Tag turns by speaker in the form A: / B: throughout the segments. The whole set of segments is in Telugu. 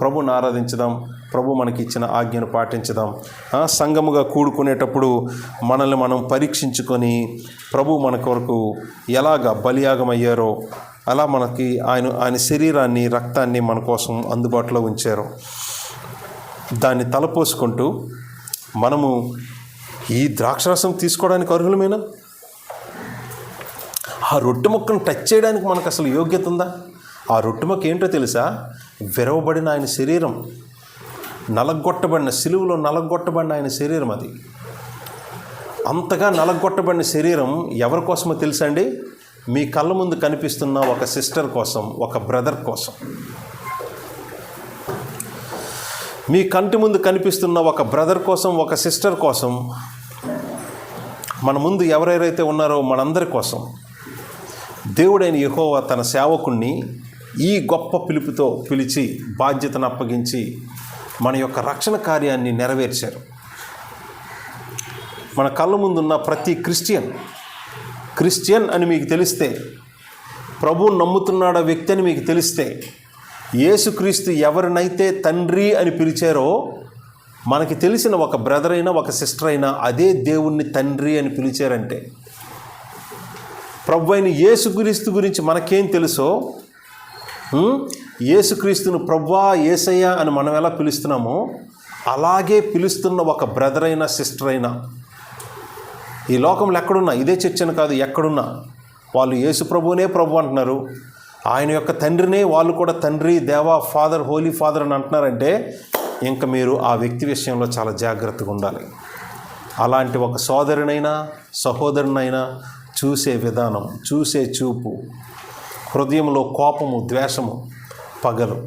A: ప్రభుని ఆరాధించుదాం, ప్రభు మనకి ఇచ్చిన ఆజ్ఞను పాటించుదాం. సంఘముగా కూడుకునేటప్పుడు మనల్ని మనం పరీక్షించుకొని ప్రభు మన కొరకు ఎలాగ బలియాగమయ్యారో అలా మనకి ఆయన శరీరాన్ని, రక్తాన్ని మన కోసం అందుబాటులో ఉంచారు. దాన్ని తలపోసుకుంటూ మనము ఈ ద్రాక్షరసం తీసుకోవడానికి అర్హులమేనా? ఆ రొట్టె ముక్కను టచ్ చేయడానికి మనకు అసలు యోగ్యత ఉందా? ఆ రొట్టె ముక్క ఏంటో తెలుసా? విరవబడిన ఆయన శరీరం, నలగొట్టబడిన, సిలువలో నలగొట్టబడిన ఆయన శరీరం. అది అంతగా నలగొట్టబడిన శరీరం ఎవరి కోసమో తెలుసా అండి? మీ కళ్ళ ముందు కనిపిస్తున్న ఒక సిస్టర్ కోసం, ఒక బ్రదర్ కోసం. మీ కంటి ముందు కనిపిస్తున్న ఒక బ్రదర్ కోసం, ఒక సిస్టర్ కోసం, మన ముందు ఎవరెవరైతే ఉన్నారో మనందరి కోసం దేవుడైన యెహోవా తన సేవకుణ్ణి ఈ గొప్ప పిలుపుతో పిలిచి బాధ్యతను అప్పగించి మన యొక్క రక్షణ కార్యాన్ని నెరవేర్చారు. మన కళ్ళ ముందున్న ప్రతి క్రిస్టియన్ అని మీకు తెలిస్తే, ప్రభువు నమ్ముతున్నాడు వ్యక్తి అని మీకు తెలిస్తే, యేసుక్రీస్తు ఎవరినైతే తండ్రి అని పిలిచారో మనకి తెలిసిన ఒక బ్రదర్ అయినా ఒక సిస్టర్ అయినా అదే దేవుణ్ణి తండ్రి అని పిలిచారంటే, ప్రభు అయిన యేసుక్రీస్తు గురించి మనకేం తెలుసో, యేసుక్రీస్తును ప్రభువా, యేసయ్య అని మనం ఎలా పిలుస్తున్నామో అలాగే పిలుస్తున్న ఒక బ్రదర్ అయినా సిస్టర్ అయినా ఈ లోకంలో ఎక్కడున్నా, ఇదే చర్చ్ అని కాదు, ఎక్కడున్నా వాళ్ళు యేసు ప్రభువునే ప్రభు అంటున్నారు. ఆయన యొక్క తండ్రినే వాళ్ళు కూడా తండ్రి, దేవా, ఫాదర్, హోలీ ఫాదర్ అని అంటున్నారంటే ఇంకా మీరు ఆ వ్యక్తి విషయంలో చాలా జాగ్రత్తగా ఉండాలి. అలాంటి ఒక సోదరునైనా సహోదరునైనా చూసే విధానం, చూసే చూపు, హృదయంలో కోపము, ద్వేషము, పగలు,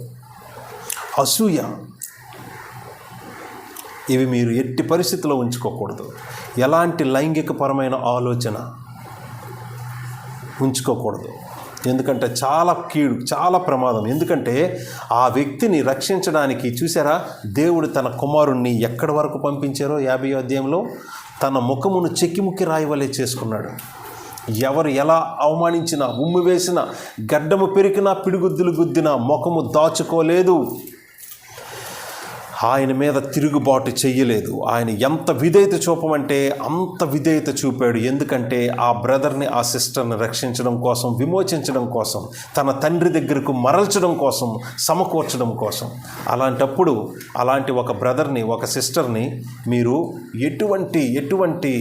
A: అసూయ, ఇవి మీరు ఎట్టి పరిస్థితుల్లో ఉంచుకోకూడదు. ఎలాంటి లైంగికపరమైన ఆలోచన ఉంచుకోకూడదు. ఎందుకంటే చాలా కీడు, చాలా ప్రమాదం. ఎందుకంటే ఆ వ్యక్తిని రక్షించడానికి చూసారా, దేవుడు తన కుమారుణ్ణి ఎక్కడి వరకు పంపించారో 50వ అధ్యాయంలో తన ముఖమును చెక్కిముక్కి రాయవలే చేసుకున్నాడు. ఎవరు ఎలా అవమానించినా, ఉమ్మి వేసినా, గడ్డము పెరికినా, పిడిగుద్దులు గుద్దినా ముఖము దాచుకోలేదు. ఆయన మీద తిరుగుబాటు చెయ్యలేదు. ఆయన ఎంత విధేయత చూపమంటే అంత విధేయత చూపాడు. ఎందుకంటే ఆ బ్రదర్ని, ఆ సిస్టర్ని రక్షించడం కోసం, విమోచించడం కోసం, తన తండ్రి దగ్గరకు మరల్చడం కోసం, సమకూర్చడం కోసం. అలాంటప్పుడు అలాంటి ఒక బ్రదర్ని, ఒక సిస్టర్ని మీరు ఎటువంటి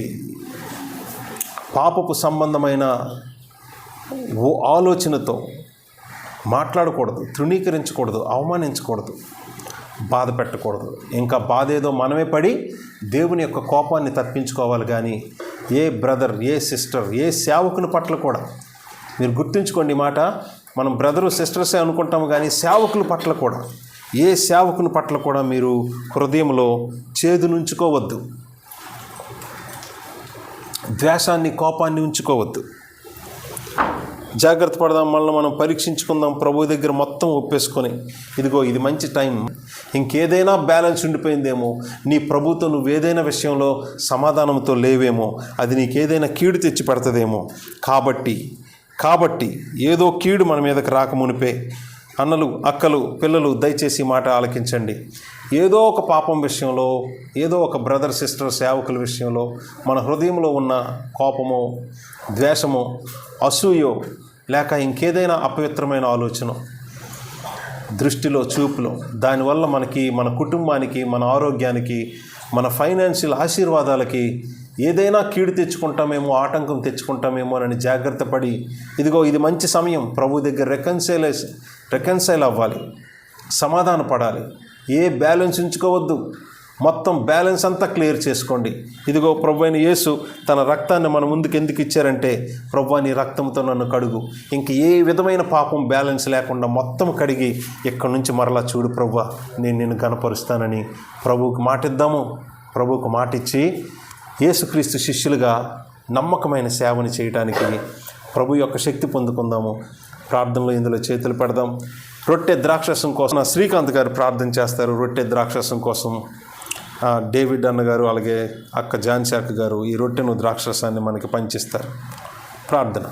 A: పాపపు సంబంధమైన ఆలోచనతో మాట్లాడకూడదు, తృణీకరించకూడదు, అవమానించకూడదు, బాధ పెట్టకూడదు. ఇంకా బాధ ఏదో మనమే పడి దేవుని యొక్క కోపాన్ని తప్పించుకోవాలి. కానీ ఏ బ్రదర్, ఏ సిస్టర్, ఏ సేవకుని పట్ల కూడా మీరు గుర్తుంచుకోండి మాట, మనం బ్రదరు సిస్టర్సే అనుకుంటాము, కానీ సేవకుల పట్ల కూడా, ఏ సేవకుని పట్ల కూడా మీరు హృదయంలో చేదునుంచుకోవద్దు, ద్వేషాన్ని, కోపాన్ని ఉంచుకోవద్దు. జాగ్రత్త పడదాం, మనల్ని మనం పరీక్షించుకుందాం, ప్రభు దగ్గర మొత్తం ఒప్పేసుకొని, ఇదిగో ఇది మంచి టైం, ఇంకేదైనా బ్యాలెన్స్ ఉండిపోయిందేమో, నీ ప్రభుతో నువ్వేదైనా విషయంలో సమాధానంతో లేవేమో, అది నీకేదైనా కీడు తెచ్చి పెడుతుందేమో. కాబట్టి ఏదో కీడు మన మీదకి రాకమునిపే అన్నలు, అక్కలు, పిల్లలు దయచేసి మాట ఆలకించండి. ఏదో ఒక పాపం విషయంలో, ఏదో ఒక బ్రదర్, సిస్టర్, సేవకుల విషయంలో మన హృదయంలో ఉన్న కోపమో, ద్వేషమో, అసూయో, లేక ఇంకేదైనా అపవిత్రమైన ఆలోచన, దృష్టిలో, చూపులో, దానివల్ల మనకి, మన కుటుంబానికి, మన ఆరోగ్యానికి, మన ఫైనాన్షియల్ ఆశీర్వాదాలకి ఏదైనా కీడు తెచ్చుకుంటామేమో, ఆటంకం తెచ్చుకుంటామేమో అని జాగ్రత్త పడి, ఇదిగో ఇది మంచి సమయం, ప్రభు దగ్గర రికన్సైల్ అవ్వాలి, సమాధాన పడాలి. ఏ బ్యాలెన్స్ ఉంచుకోవద్దు, మొత్తం బ్యాలెన్స్ అంతా క్లియర్ చేసుకోండి. ఇదిగో ప్రభు అయిన యేసు తన రక్తాన్ని మన ముందుకు ఎందుకు ఇచ్చారంటే, ప్రభు నీ రక్తంతో నన్ను కడుగు, ఇంక ఏ విధమైన పాపం బ్యాలెన్స్ లేకుండా మొత్తం కడిగి ఇక్కడి నుంచి మరలా చూడు ప్రభు, నేను నిన్ను కనపరుస్తానని ప్రభువుకి మాటిద్దాము. ప్రభువుకు మాటిచ్చి యేసుక్రీస్తు శిష్యులుగా నమ్మకమైన సేవని చేయడానికి ప్రభు యొక్క శక్తి పొందుకుందాము. ప్రార్థనలో ఇందులో చేతులు పెడదాం. రొట్టె ద్రాక్షరసం కోసం శ్రీకాంత్ గారు ప్రార్థన చేస్తారు. రొట్టె ద్రాక్షరసం కోసం డేవిడ్ అన్నగారు, అలాగే అక్క ఝాన్సీ అక్క గారు ఈ రొట్టెను, ద్రాక్షరసాన్ని మనకి పంచిస్తారు. ప్రార్థన.